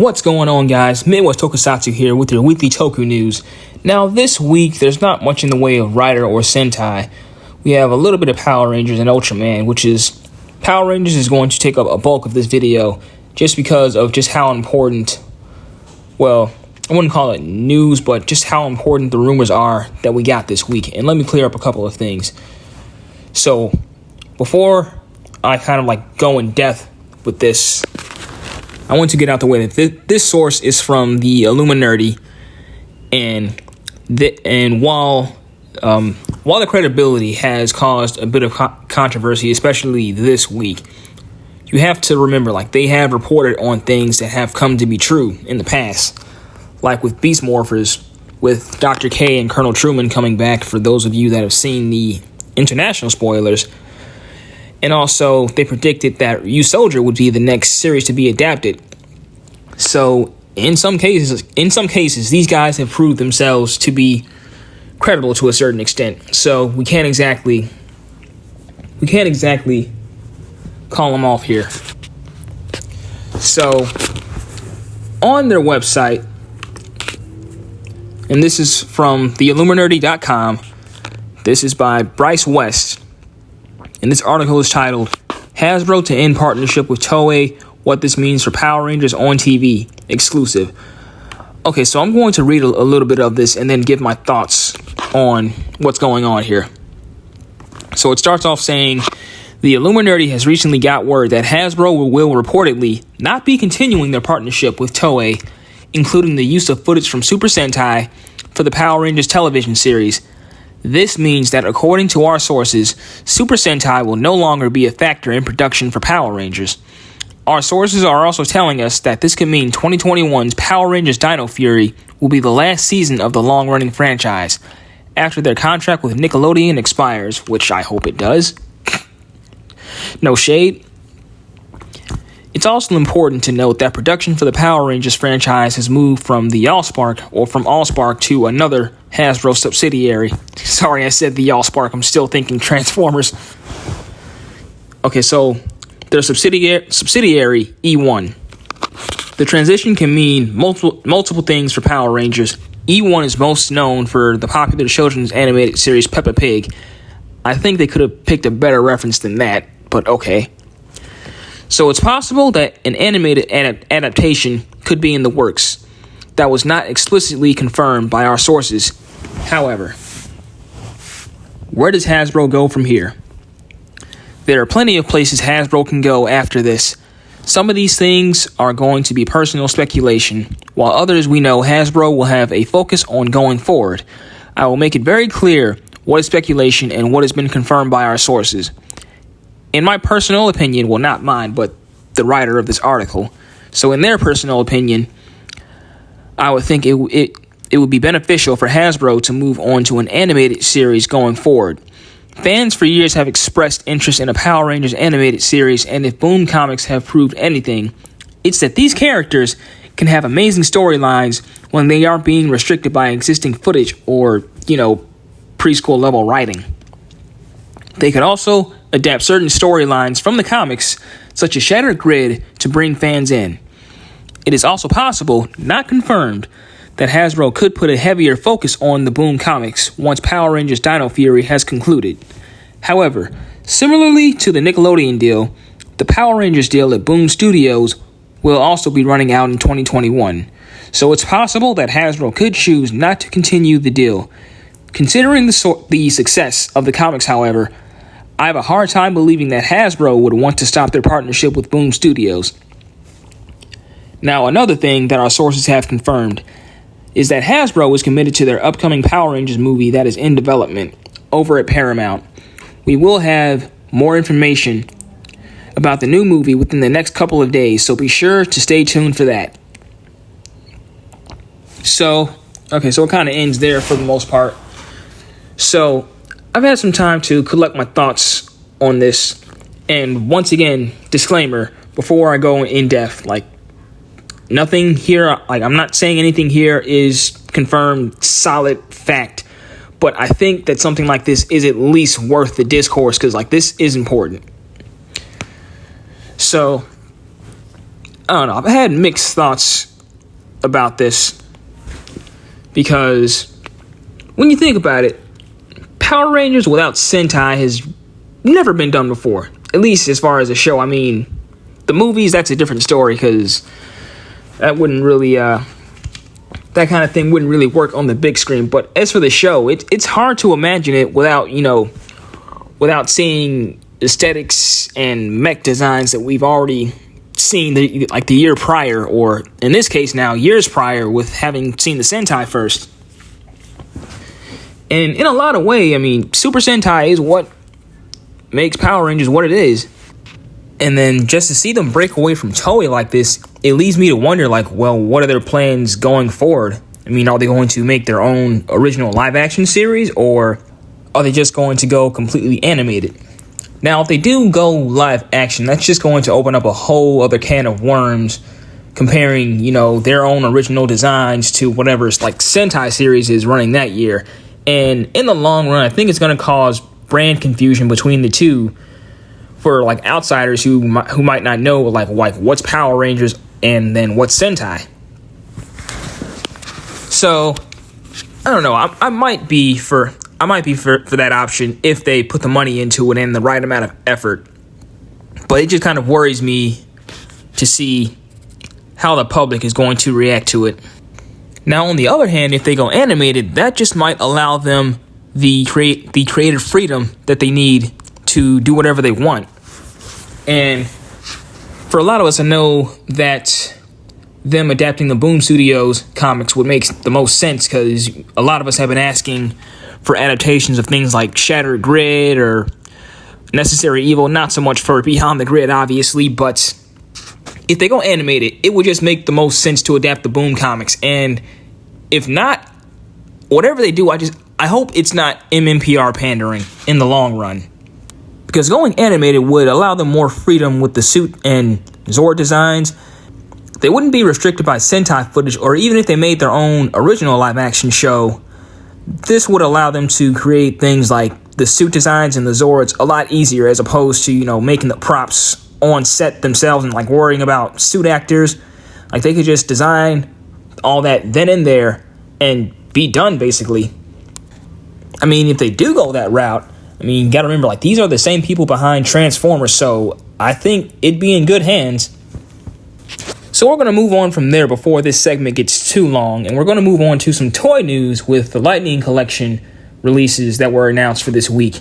What's going on, guys? Midwest Tokusatsu here with your weekly Toku news. Now, this week, there's not much in the way of Rider or Sentai. We have a little bit of Power Rangers and Ultraman, which is... Power Rangers is going to take up a bulk of this video just because of just how important... Well, I wouldn't call it news, but just how important the rumors are that we got this week. And let me clear up a couple of things. So, before I kind of go in depth with this, I want to get out the way that this source is from the Illuminati, and while the credibility has caused a bit of controversy, especially this week, you have to remember, they have reported on things that have come to be true in the past, like with Beast Morphers, with Dr. K and Colonel Truman coming back, for those of you that have seen the international spoilers. And also, they predicted that U-Soldier would be the next series to be adapted. So, in some cases, these guys have proved themselves to be credible to a certain extent. So, we can't exactly call them off here. So, on their website, and this is from theilluminati.com, this is by Bryce West. And this article is titled, Hasbro to End Partnership with Toei, What This Means for Power Rangers on TV, exclusive. Okay, so I'm going to read a little bit of this and then give my thoughts on what's going on here. So it starts off saying, the Illuminati has recently got word that Hasbro will reportedly not be continuing their partnership with Toei, including the use of footage from Super Sentai for the Power Rangers television series. This means that, according to our sources, Super Sentai will no longer be a factor in production for Power Rangers. Our sources are also telling us that this could mean 2021's Power Rangers Dino Fury will be the last season of the long-running franchise, after their contract with Nickelodeon expires, which I hope it does. No shade. It's also important to note that production for the Power Rangers franchise has moved from the Allspark to another Hasbro subsidiary. Sorry, I said the Allspark. I'm still thinking Transformers. Okay, so their subsidiary E1. The transition can mean multiple things for Power Rangers. E1 is most known for the popular children's animated series Peppa Pig. I think they could have picked a better reference than that, but okay. So it's possible that an animated adaptation could be in the works. That was not explicitly confirmed by our sources. However, where does Hasbro go from here? There are plenty of places Hasbro can go after this. Some of these things are going to be personal speculation, while others we know Hasbro will have a focus on going forward. I will make it very clear what is speculation and what has been confirmed by our sources. In my personal opinion, well, not mine, but the writer of this article. So in their personal opinion, I would think it would be beneficial for Hasbro to move on to an animated series going forward. Fans for years have expressed interest in a Power Rangers animated series, and if Boom Comics have proved anything, it's that these characters can have amazing storylines when they aren't being restricted by existing footage or, preschool level writing. They could also adapt certain storylines from the comics, such as Shattered Grid, to bring fans in. It is also possible, not confirmed, that Hasbro could put a heavier focus on the Boom comics once Power Rangers Dino Fury has concluded. However, similarly to the Nickelodeon deal, the Power Rangers deal at Boom Studios will also be running out in 2021. So it's possible that Hasbro could choose not to continue the deal. Considering the success of the comics, however, I have a hard time believing that Hasbro would want to stop their partnership with Boom Studios. Now, another thing that our sources have confirmed is that Hasbro is committed to their upcoming Power Rangers movie that is in development over at Paramount. We will have more information about the new movie within the next couple of days, so be sure to stay tuned for that. So it kind of ends there for the most part. So, I've had some time to collect my thoughts on this, and once again, disclaimer, before I go in depth, nothing here, I'm not saying anything here is confirmed, solid fact, but I think that something like this is at least worth the discourse, because, this is important. So, I don't know, I've had mixed thoughts about this, because when you think about it, Power Rangers without Sentai has never been done before, at least as far as a show. I mean, the movies, that's a different story, because that wouldn't really, that kind of thing wouldn't really work on the big screen. But as for the show, it's hard to imagine it without, without seeing aesthetics and mech designs that we've already seen the year prior, or in this case now, years prior, with having seen the Sentai first. And in a lot of ways, I mean, Super Sentai is what makes Power Rangers what it is. And then just to see them break away from Toei like this, it leads me to wonder, well, what are their plans going forward? I mean, are they going to make their own original live-action series, or are they just going to go completely animated? Now, if they do go live-action, that's just going to open up a whole other can of worms, comparing, their own original designs to whatever Sentai series is running that year. And in the long run, I think it's going to cause brand confusion between the two, for outsiders who might not know what's Power Rangers and then what's Sentai. So I don't know. I might be for that option if they put the money into it and the right amount of effort. But it just kind of worries me to see how the public is going to react to it. Now, on the other hand, if they go animated, that just might allow them the creative freedom that they need to do whatever they want. And for a lot of us, I know that them adapting the Boom Studios comics would make the most sense, because a lot of us have been asking for adaptations of things like Shattered Grid or Necessary Evil, not so much for Beyond the Grid, obviously, but if they go animated, it would just make the most sense to adapt the Boom comics. And if not, whatever they do, I hope it's not MMPR pandering in the long run. Because going animated would allow them more freedom with the suit and Zord designs. They wouldn't be restricted by Sentai footage, or even if they made their own original live-action show, this would allow them to create things like the suit designs and the Zords a lot easier, as opposed to, making the props on set themselves and worrying about suit actors. They could just design all that then and there and be done, basically. I mean, if they do go that route, you gotta remember, these are the same people behind Transformers, so I think it'd be in good hands. So we're gonna move on from there before this segment gets too long, and we're gonna move on to some toy news with the Lightning Collection releases that were announced for this week.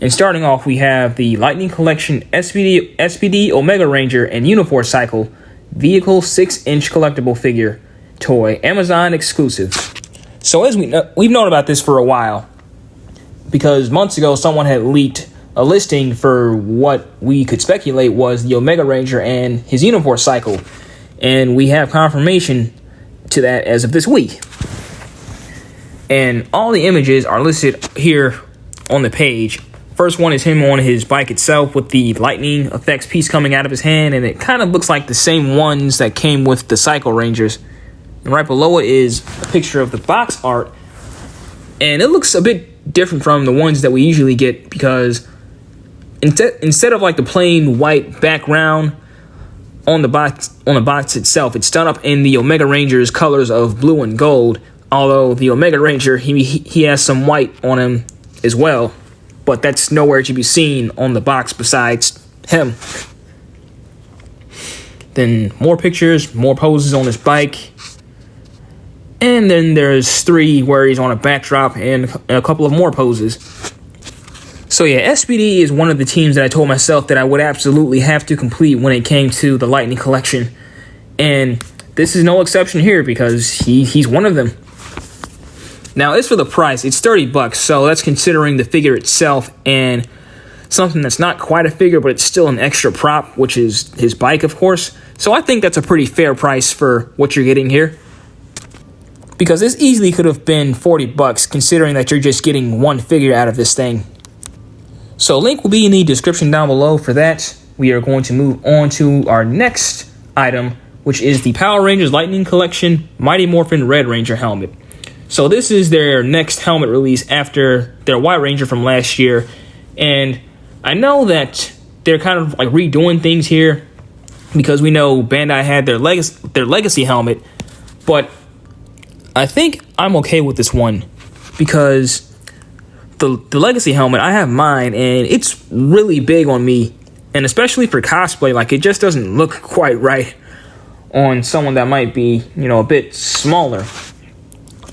And starting off, we have the Lightning Collection SPD Omega Ranger and Uniforce Cycle Vehicle 6-inch collectible figure toy, Amazon exclusive. So as we've known about this for a while, because months ago someone had leaked a listing for what we could speculate was the Omega Ranger and his Uniforce Cycle, and we have confirmation to that as of this week. And all the images are listed here on the page. First one is him on his bike itself with the lightning effects piece coming out of his hand, and it kind of looks like the same ones that came with the Cycle Rangers. And right below it is a picture of the box art, and it looks a bit different from the ones that we usually get, because instead of the plain white background on the box itself, it's done up in the Omega Ranger's colors of blue and gold. Although the Omega Ranger, he has some white on him as well, but that's nowhere to be seen on the box besides him. Then more pictures, more poses on his bike. And then there's 3 where he's on a backdrop and a couple of more poses. So yeah, SPD is one of the teams that I told myself that I would absolutely have to complete when it came to the Lightning Collection. And this is no exception here, because he's one of them. Now, as for the price, it's $30, so that's considering the figure itself and something that's not quite a figure, but it's still an extra prop, which is his bike, of course. So I think that's a pretty fair price for what you're getting here, because this easily could have been $40, considering that you're just getting one figure out of this thing. So link will be in the description down below for that. We are going to move on to our next item, which is the Power Rangers Lightning Collection Mighty Morphin Red Ranger helmet. So this is their next helmet release after their White Ranger from last year. And I know that they're kind of redoing things here, because we know Bandai had their legacy helmet, But I think I'm okay with this one because the Legacy helmet, I have mine, and it's really big on me. And especially for cosplay, like, it just doesn't look quite right on someone that might be, a bit smaller.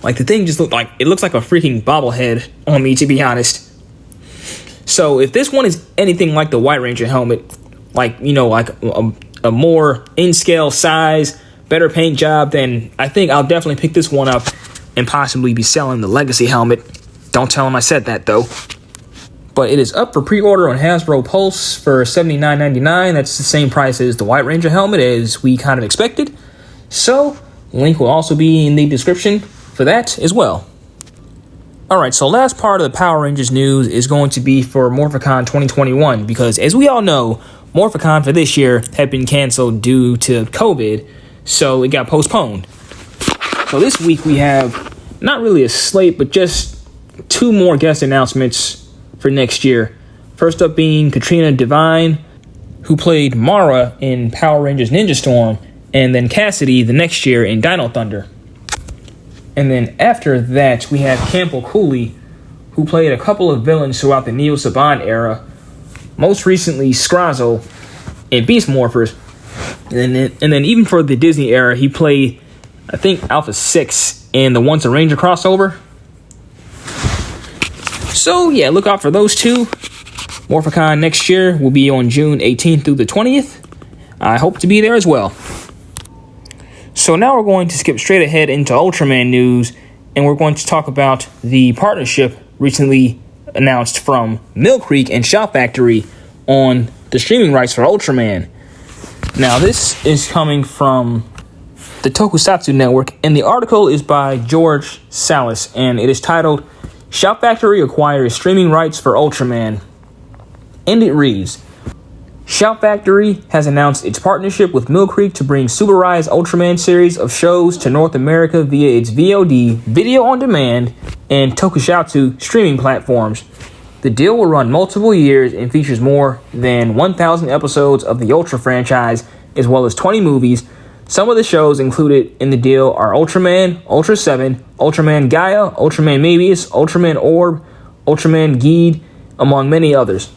Like, the thing just looks like a freaking bobblehead on me, to be honest. So if this one is anything like the White Ranger helmet, like, like a more in-scale size, better paint job, then I think I'll definitely pick this one up and possibly be selling the Legacy helmet. Don't tell him I said that, though. But it is up for pre-order on Hasbro Pulse for $79.99. That's the same price as the White Ranger helmet, as we kind of expected. So, link will also be in the description for that as well. Alright, so last part of the Power Rangers news is going to be for Morphicon 2021, because as we all know, Morphicon for this year had been canceled due to COVID, so it got postponed. So this week we have not really a slate, but just 2 more guest announcements for next year. First up being Katrina Devine, who played Mara in Power Rangers Ninja Storm, and then Cassidy the next year in Dino Thunder. And then after that, we have Campbell Cooley, who played a couple of villains throughout the Neo Saban era, most recently Scrazzo in Beast Morphers. And then even for the Disney era, he played, I think, Alpha 6 in the Once a Ranger crossover. So yeah, look out for those 2. Morphicon next year will be on June 18th through the 20th. I hope to be there as well. So now we're going to skip straight ahead into Ultraman news, and we're going to talk about the partnership recently announced from Mill Creek and Shout Factory on the streaming rights for Ultraman. Now this is coming from the Tokusatsu network, and the article is by George Salas, and it is titled Shout Factory acquires streaming rights for Ultraman. And it reads, Shout Factory has announced its partnership with Mill Creek to bring Super Rise Ultraman series of shows to North America via its VOD, Video on Demand, and Tokusatsu streaming platforms. The deal will run multiple years and features more than 1,000 episodes of the Ultra franchise, as well as 20 movies. Some of the shows included in the deal are Ultraman, Ultra 7, Ultraman Gaia, Ultraman Mabius, Ultraman Orb, Ultraman Geed, among many others.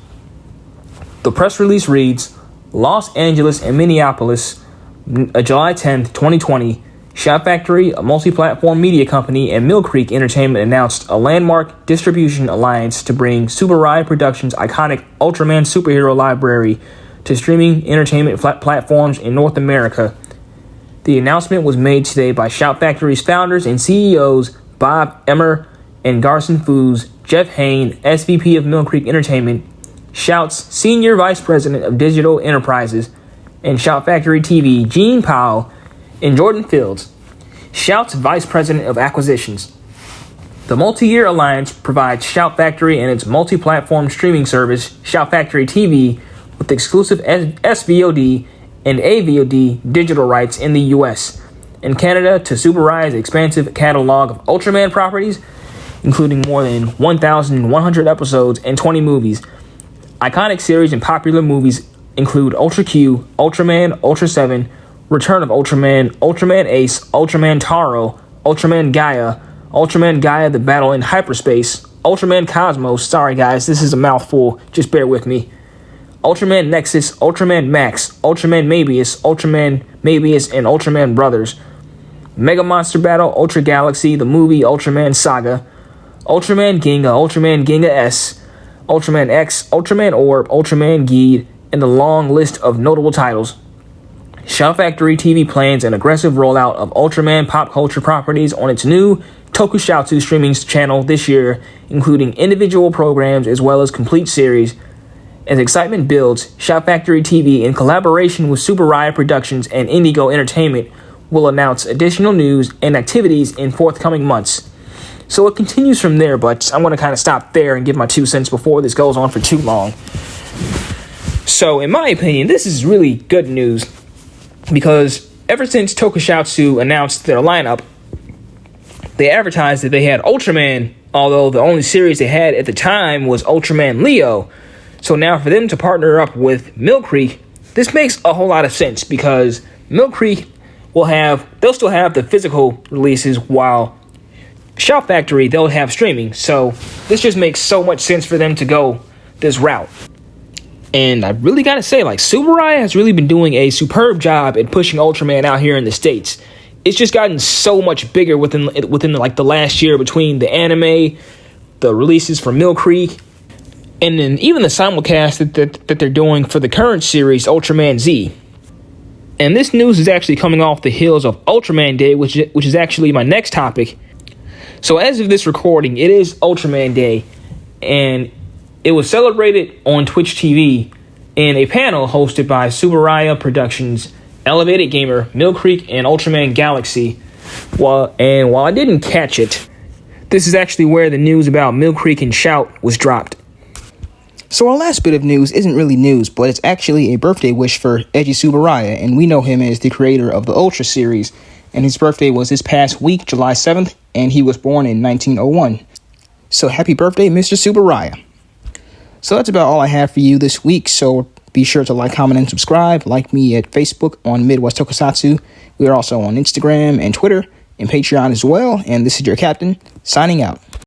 The press release reads, Los Angeles and Minneapolis, July 10th, 2020, Shout Factory, a multi-platform media company, and Mill Creek Entertainment announced a landmark distribution alliance to bring Super Ride Productions' iconic Ultraman superhero library to streaming entertainment platforms in North America. The announcement was made today by Shout Factory's founders and CEOs Bob Emmer and Garson Foos, Jeff Hain, SVP of Mill Creek Entertainment, Shout's Senior Vice President of Digital Enterprises, and Shout Factory TV, Gene Powell, and Jordan Fields, Shout's Vice President of Acquisitions. The multi-year alliance provides Shout Factory and its multi-platform streaming service, Shout Factory TV, with exclusive SVOD and AVOD digital rights in the US and Canada to Super Rise's expansive catalog of Ultraman properties, including more than 1,100 episodes and 20 movies. Iconic series and popular movies include Ultra Q, Ultraman, Ultra 7, Return of Ultraman, Ultraman Ace, Ultraman Taro, Ultraman Gaia the Battle in Hyperspace, Ultraman Cosmos, sorry guys, this is a mouthful, just bear with me, Ultraman Nexus, Ultraman Max, Ultraman Mabius, and Ultraman Brothers, Mega Monster Battle, Ultra Galaxy, the movie Ultraman Saga, Ultraman Ginga S, Ultraman X, Ultraman Orb, Ultraman Geed, and the long list of notable titles. Shout Factory TV plans an aggressive rollout of Ultraman pop culture properties on its new Tokusatsu streaming channel this year, including individual programs as well as complete series. As excitement builds, Shout Factory TV, in collaboration with Super Riot Productions and Indigo Entertainment, will announce additional news and activities in forthcoming months. So it continues from there, but I want to kind of stop there and give my 2 cents before this goes on for too long. So, in my opinion, this is really good news, because ever since Tokusatsu announced their lineup, they advertised that they had Ultraman, although the only series they had at the time was Ultraman Leo. So now for them to partner up with Mill Creek, this makes a whole lot of sense, because Mill Creek they'll still have the physical releases, while Shout Factory, they'll have streaming. So this just makes so much sense for them to go this route. And I really gotta say, like, Subaraya has really been doing a superb job at pushing Ultraman out here in the States. It's just gotten so much bigger within like the last year, between the anime, the releases for Mill Creek, and then even the simulcast that they're doing for the current series, Ultraman Z. And this news is actually coming off the heels of Ultraman Day, which is actually my next topic. So as of this recording, it is Ultraman Day, and it was celebrated on Twitch TV in a panel hosted by Subaraya Productions, Elevated Gamer, Mill Creek, and Ultraman Galaxy. While I didn't catch it, this is actually where the news about Mill Creek and Shout was dropped. So our last bit of news isn't really news, but it's actually a birthday wish for Eiji Subaraya, and we know him as the creator of the Ultra series, and his birthday was this past week, July 7th, and he was born in 1901. So happy birthday, Mr. Subaraya. So that's about all I have for you this week, so be sure to like, comment, and subscribe. Like me at Facebook on Midwest Tokusatsu. We are also on Instagram and Twitter and Patreon as well, and this is your captain, signing out.